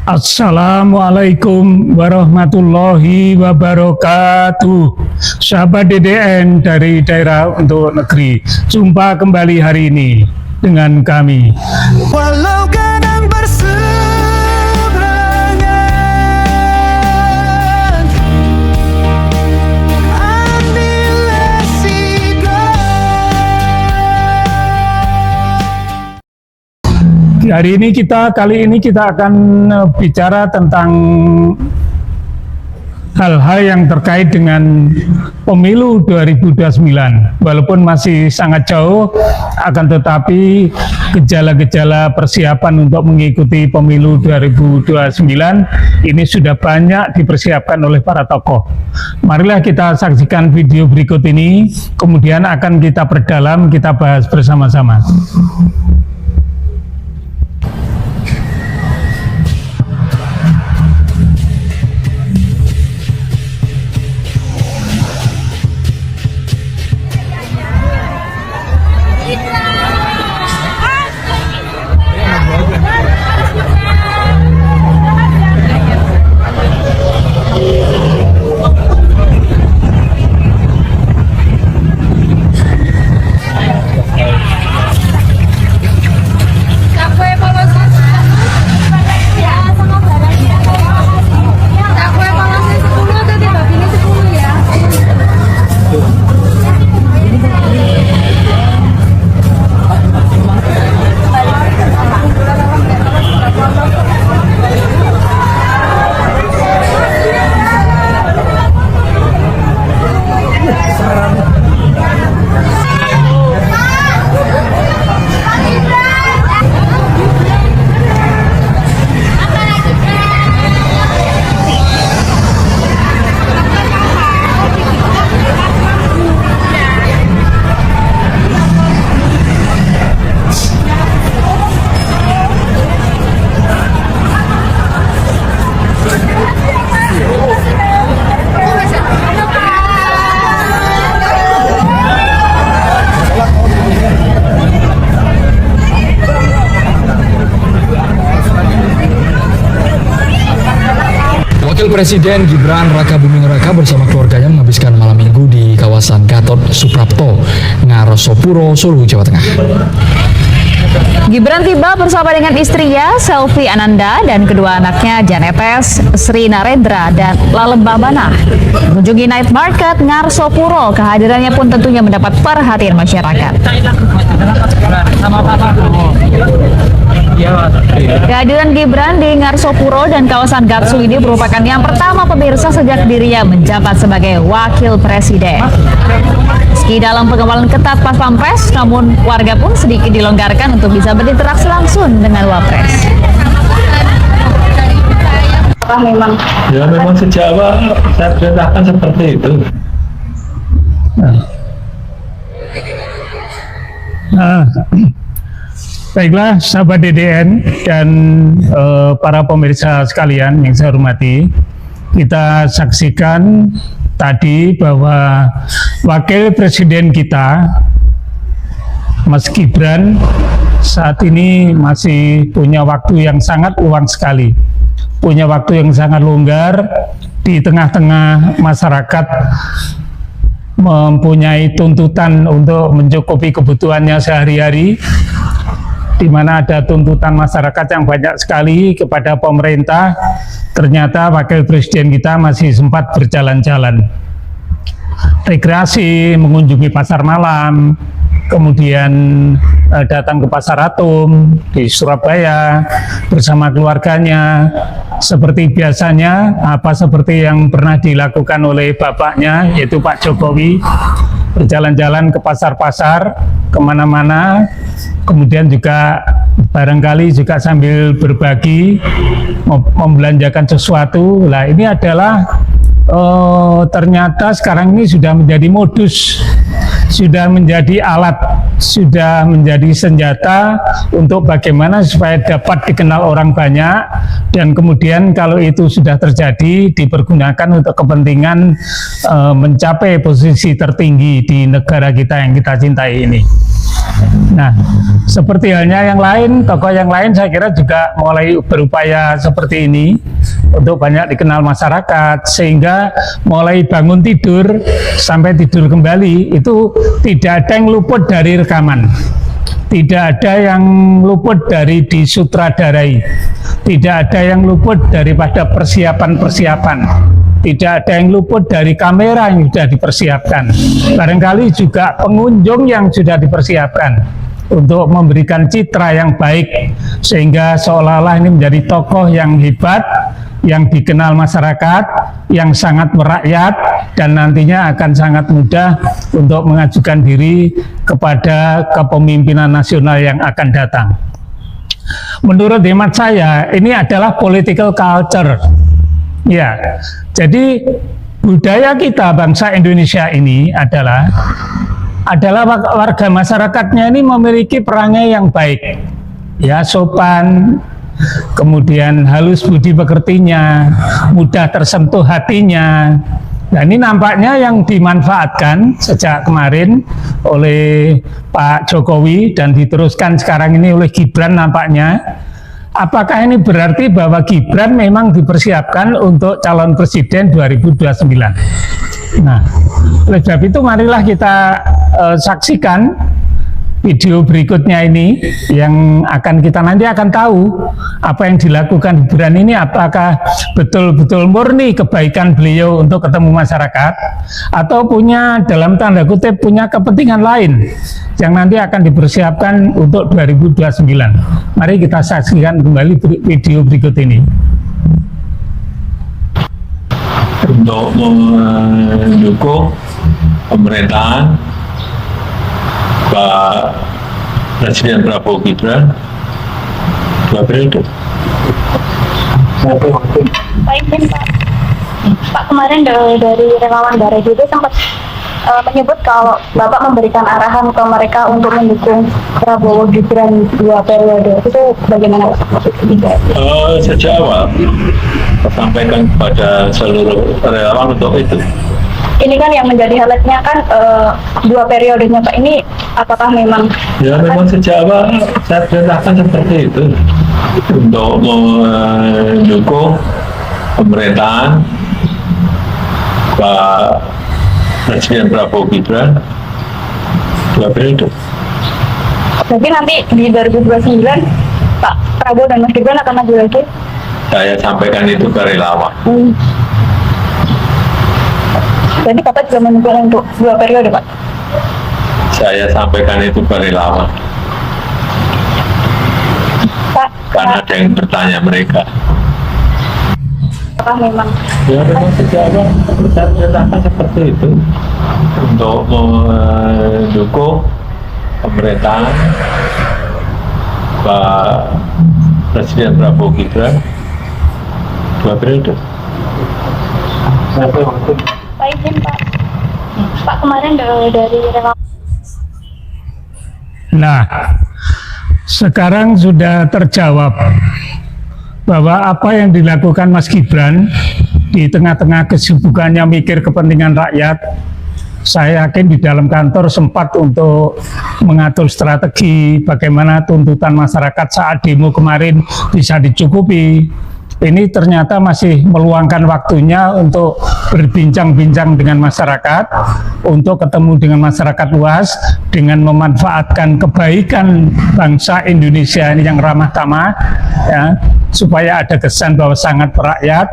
Assalamualaikum warahmatullahi wabarakatuh. Sahabat DDN dari daerah untuk negeri, jumpa kembali hari ini dengan kami. Walau kadang berseberangan, ambillah sikap. Kali ini kita akan bicara tentang hal-hal yang terkait dengan pemilu 2029. Walaupun masih sangat jauh, akan tetapi gejala-gejala persiapan untuk mengikuti pemilu 2029 ini sudah banyak dipersiapkan oleh para tokoh. Marilah kita saksikan video berikut ini, kemudian akan kita perdalam, kita bahas bersama-sama. Presiden Gibran Raka Buming Raka bersama keluarganya menghabiskan malam minggu di kawasan Gatot Suprapto, Ngarosopuro, Solo, Jawa Tengah. Gibran tiba bersama dengan istrinya, Selvi Ananda, dan kedua anaknya, Janetes, Sri Narendra, dan Lalembah Banah. Mengunjungi night market Ngarosopuro, kehadirannya pun tentunya mendapat perhatian masyarakat. Kehadiran Gibran di Ngarosopuro dan kawasan Gatsu ini merupakan yang pertama pemirsa sejak dirinya menjabat sebagai wakil presiden. Meski dalam pengawalan ketat pas pampres, namun warga pun sedikit dilonggarkan untuk bisa berinteraksi langsung dengan wapres. Memang sejak awal saya perintahkan seperti itu. Baiklah sahabat DDN dan para pemirsa sekalian yang saya hormati, kita saksikan tadi bahwa wakil presiden kita, Mas Gibran, saat ini masih punya waktu yang sangat luang sekali, punya waktu yang sangat longgar di tengah-tengah masyarakat mempunyai tuntutan untuk mencukupi kebutuhannya sehari-hari, di mana ada tuntutan masyarakat yang banyak sekali kepada pemerintah. Ternyata wakil presiden kita masih sempat berjalan-jalan, rekreasi, mengunjungi pasar malam, kemudian datang ke Pasar Atom di Surabaya bersama keluarganya, seperti biasanya, seperti yang pernah dilakukan oleh bapaknya, yaitu Pak Jokowi, berjalan-jalan ke pasar-pasar, kemana-mana, kemudian juga barangkali juga sambil berbagi, membelanjakan sesuatu. Nah, ini adalah ternyata sekarang ini sudah menjadi modus, sudah menjadi alat, sudah menjadi senjata untuk bagaimana supaya dapat dikenal orang banyak, dan kemudian kalau itu sudah terjadi dipergunakan untuk kepentingan mencapai posisi tertinggi di negara kita yang kita cintai ini. Nah, seperti halnya yang lain, tokoh yang lain saya kira juga mulai berupaya seperti ini untuk banyak dikenal masyarakat, sehingga mulai bangun tidur sampai tidur kembali itu tidak ada yang luput dari rekaman, tidak ada yang luput dari disutradarai, tidak ada yang luput daripada persiapan-persiapan, tidak ada yang luput dari kamera yang sudah dipersiapkan, barangkali juga pengunjung yang sudah dipersiapkan untuk memberikan citra yang baik, sehingga seolah-olah ini menjadi tokoh yang hebat, yang dikenal masyarakat, yang sangat merakyat, dan nantinya akan sangat mudah untuk mengajukan diri kepada kepemimpinan nasional yang akan datang. Menurut hemat saya, ini adalah political culture. Ya, jadi budaya kita bangsa Indonesia ini adalah warga masyarakatnya ini memiliki perangai yang baik, ya, sopan, kemudian halus budi pekertinya, mudah tersentuh hatinya. Nah, ini nampaknya yang dimanfaatkan sejak kemarin oleh Pak Jokowi dan diteruskan sekarang ini oleh Gibran nampaknya. Apakah ini berarti bahwa Gibran memang dipersiapkan untuk calon presiden 2029? Nah, oleh sebab itu marilah kita saksikan video berikutnya ini yang kita nanti akan tahu apa yang dilakukan Gibran ini, apakah betul-betul murni kebaikan beliau untuk ketemu masyarakat atau punya dalam tanda kutip punya kepentingan lain yang nanti akan dipersiapkan untuk 2029. Mari kita saksikan kembali video berikut ini. Untuk mendukung pemerintahan Pak Presiden Prabowo Gibran 2 periode. Pak izin Pak, Pak kemarin dari relawan Baredi itu sempat menyebut kalau Bapak memberikan arahan ke mereka untuk mendukung Prabowo Gibran 2 periode. Itu bagaimana Pak? Sejak awal saya sampaikan kepada seluruh relawan untuk itu. Ini kan yang menjadi highlightnya kan 2 periodenya Pak, ini apakah memang? Ya memang sejak awal saya perintahkan seperti itu untuk mendukung pemerintahan Pak Presiden Prabowo Gibran 2 periode. Jadi nanti di 2029 Pak Prabowo dan Mas Gibran akan maju lagi? Saya sampaikan itu ke relawan. Jadi Bapak juga mendukung untuk 2 periode Pak? Saya sampaikan itu ke relawan. Pak, Karena ada yang bertanya mereka. apakah memang? Ya memang sejak awal saya perintahkan seperti itu untuk mendukung pemerintahan Pak Presiden Prabowo Gibran 2 periode. Pak izin Pak, Pak kemarin dari relawan. Nah, sekarang sudah terjawab bahwa apa yang dilakukan Mas Gibran di tengah-tengah kesibukannya mikir kepentingan rakyat, saya yakin di dalam kantor sempat untuk mengatur strategi bagaimana tuntutan masyarakat saat demo kemarin bisa dicukupi. Ini ternyata masih meluangkan waktunya untuk berbincang-bincang dengan masyarakat, untuk ketemu dengan masyarakat luas, dengan memanfaatkan kebaikan bangsa Indonesia ini yang ramah tamah, ya, supaya ada kesan bahwa sangat merakyat.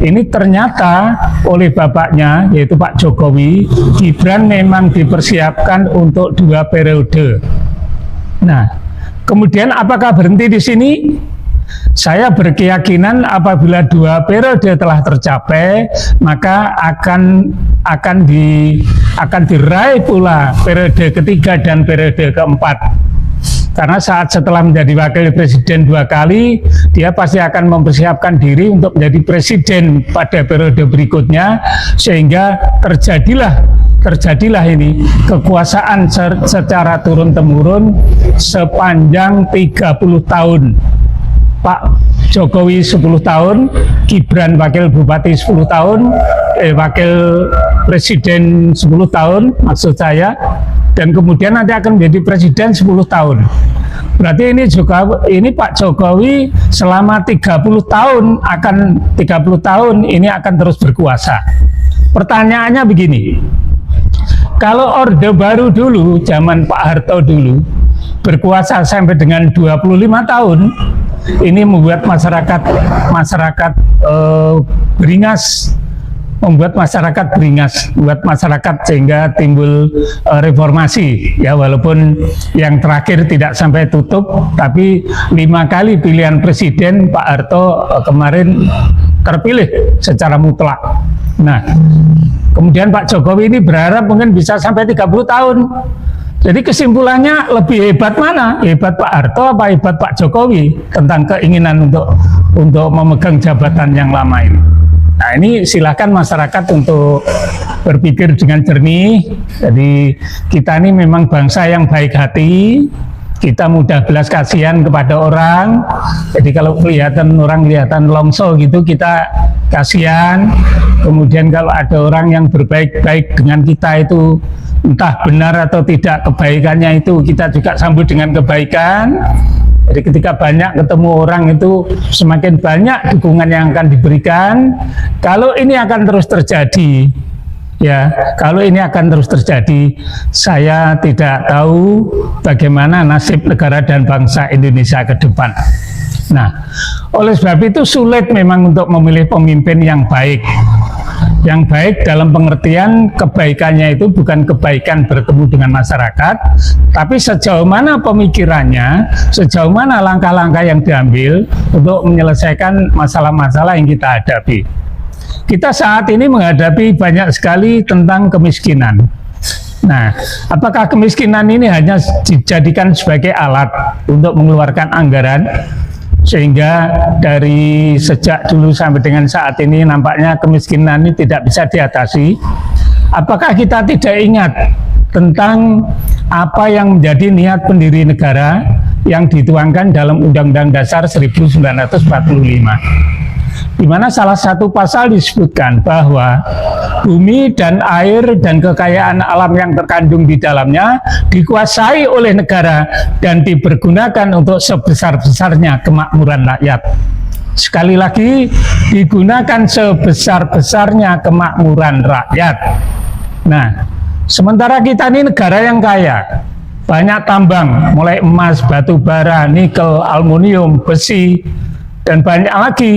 Ini ternyata oleh bapaknya, yaitu Pak Jokowi, Gibran memang dipersiapkan untuk 2 periode. Nah, kemudian apakah berhenti di sini? Saya berkeyakinan apabila 2 periode telah tercapai, maka akan diraih pula periode ketiga dan periode keempat. Karena saat setelah menjadi wakil presiden 2 kali, dia pasti akan mempersiapkan diri untuk menjadi presiden pada periode berikutnya, sehingga terjadilah ini kekuasaan secara turun-temurun sepanjang 30 tahun. Pak Jokowi 10 tahun, Gibran wakil bupati 10 tahun, wakil presiden 10 tahun maksud saya, dan kemudian nanti akan menjadi presiden 10 tahun. Berarti ini Pak Jokowi selama 30 tahun ini akan terus berkuasa. Pertanyaannya begini, kalau Orde Baru dulu, zaman Pak Harto dulu, berkuasa sampai dengan 25 tahun, ini membuat masyarakat beringas, membuat masyarakat sehingga timbul reformasi, ya, walaupun yang terakhir tidak sampai tutup, tapi 5 kali pilihan presiden Pak Harto kemarin terpilih secara mutlak. Nah, kemudian Pak Jokowi ini berharap mungkin bisa sampai 30 tahun. Jadi kesimpulannya lebih hebat mana? Hebat Pak Harto apa hebat Pak Jokowi tentang keinginan untuk memegang jabatan yang lama ini? Nah, ini silakan masyarakat untuk berpikir dengan jernih. Jadi kita ini memang bangsa yang baik hati, kita mudah belas kasihan kepada orang. Jadi kalau kelihatan longso gitu, kita kasihan. Kemudian kalau ada orang yang berbaik-baik dengan kita itu, entah benar atau tidak kebaikannya itu, kita juga sambut dengan kebaikan. Jadi ketika banyak ketemu orang itu, semakin banyak dukungan yang akan diberikan. Kalau ini akan terus terjadi, ya, kalau ini akan terus terjadi, saya tidak tahu bagaimana nasib negara dan bangsa Indonesia ke depan. Nah, oleh sebab itu sulit memang untuk memilih pemimpin yang baik. Yang baik dalam pengertian kebaikannya itu bukan kebaikan bertemu dengan masyarakat, tapi sejauh mana pemikirannya, sejauh mana langkah-langkah yang diambil untuk menyelesaikan masalah-masalah yang kita hadapi. Kita saat ini menghadapi banyak sekali tentang kemiskinan. Nah, apakah kemiskinan ini hanya dijadikan sebagai alat untuk mengeluarkan anggaran? Sehingga dari sejak dulu sampai dengan saat ini nampaknya kemiskinan ini tidak bisa diatasi. Apakah kita tidak ingat tentang apa yang menjadi niat pendiri negara yang dituangkan dalam Undang-Undang Dasar 1945, di mana salah satu pasal disebutkan bahwa bumi dan air dan kekayaan alam yang terkandung di dalamnya dikuasai oleh negara dan dipergunakan untuk sebesar-besarnya kemakmuran rakyat. Sekali lagi, digunakan sebesar-besarnya kemakmuran rakyat. Nah, sementara kita ini negara yang kaya, banyak tambang, mulai emas, batu bara, nikel, aluminium, besi, dan banyak lagi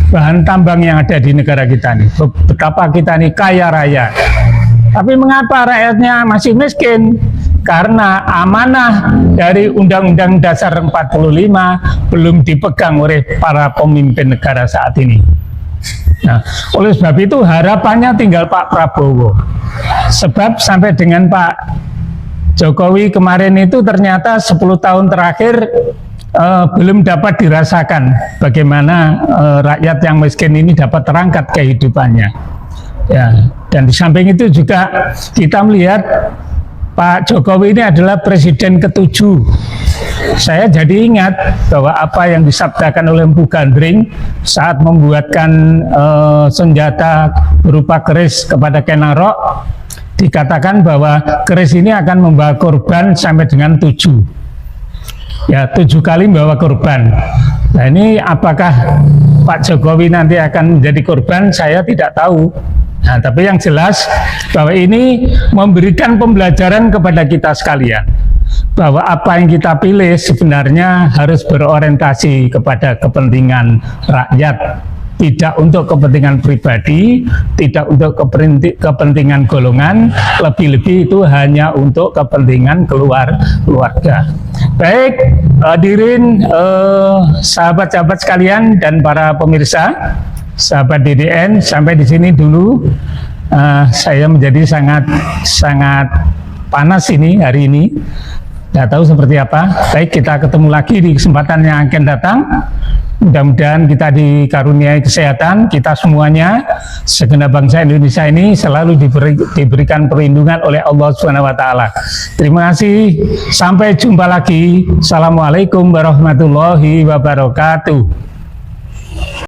bahan tambang yang ada di negara kita ini. Betapa kita ini kaya raya. Tapi mengapa rakyatnya masih miskin? Karena amanah dari Undang-Undang Dasar 45 belum dipegang oleh para pemimpin negara saat ini. Nah, oleh sebab itu harapannya tinggal Pak Prabowo. Sebab sampai dengan Pak Jokowi kemarin itu ternyata 10 tahun terakhir belum dapat dirasakan bagaimana rakyat yang miskin ini dapat terangkat kehidupannya. Ya, dan di samping itu juga kita melihat Pak Jokowi ini adalah presiden ke-7. Saya jadi ingat bahwa apa yang disabdakan oleh Empu Gandring saat membuatkan senjata berupa keris kepada Kenarok, dikatakan bahwa keris ini akan membawa korban sampai dengan 7. Ya, 7 kali membawa korban. Nah, ini apakah Pak Jokowi nanti akan menjadi korban, saya tidak tahu. Nah, tapi yang jelas bahwa ini memberikan pembelajaran kepada kita sekalian, bahwa apa yang kita pilih sebenarnya harus berorientasi kepada kepentingan rakyat, tidak untuk kepentingan pribadi, tidak untuk kepentingan golongan, lebih-lebih itu hanya untuk kepentingan keluarga. Baik, hadirin sahabat-sahabat sekalian dan para pemirsa, sahabat DDN, sampai di sini dulu. Saya menjadi sangat panas ini hari ini. Tidak tahu seperti apa. Baik, kita ketemu lagi di kesempatan yang akan datang. Mudah-mudahan kita dikaruniai kesehatan, kita semuanya, segenap bangsa Indonesia ini selalu diberikan perlindungan oleh Allah SWT. Terima kasih, sampai jumpa lagi. Assalamualaikum warahmatullahi wabarakatuh.